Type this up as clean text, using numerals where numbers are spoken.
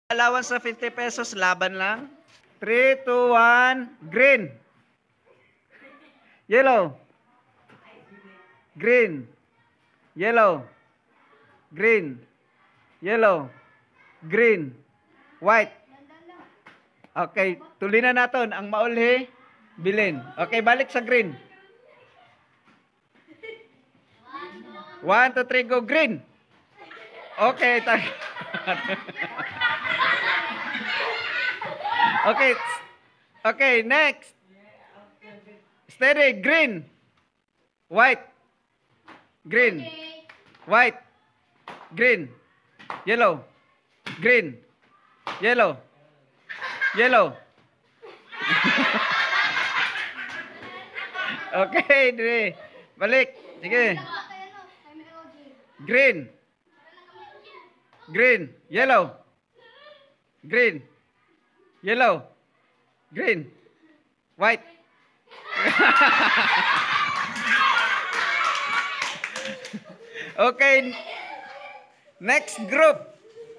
Allowance sa 50 pesos, laban lang. 3, 2, 1, green. Yellow. Green. Yellow. Green. Yellow. Green. White. Okay, tuloy na natin. Ang maulhi, bilin. Okay, balik sa green. 1, 2, 3, go green. Okay, okay. Okay, next. Steady, green. White. Green. White. Green. Yellow. Green. Yellow. Yellow. Okay, dire. Balik. Sige. Green. Green. Yellow. Green. Yellow. Green. White. Okay. Next group.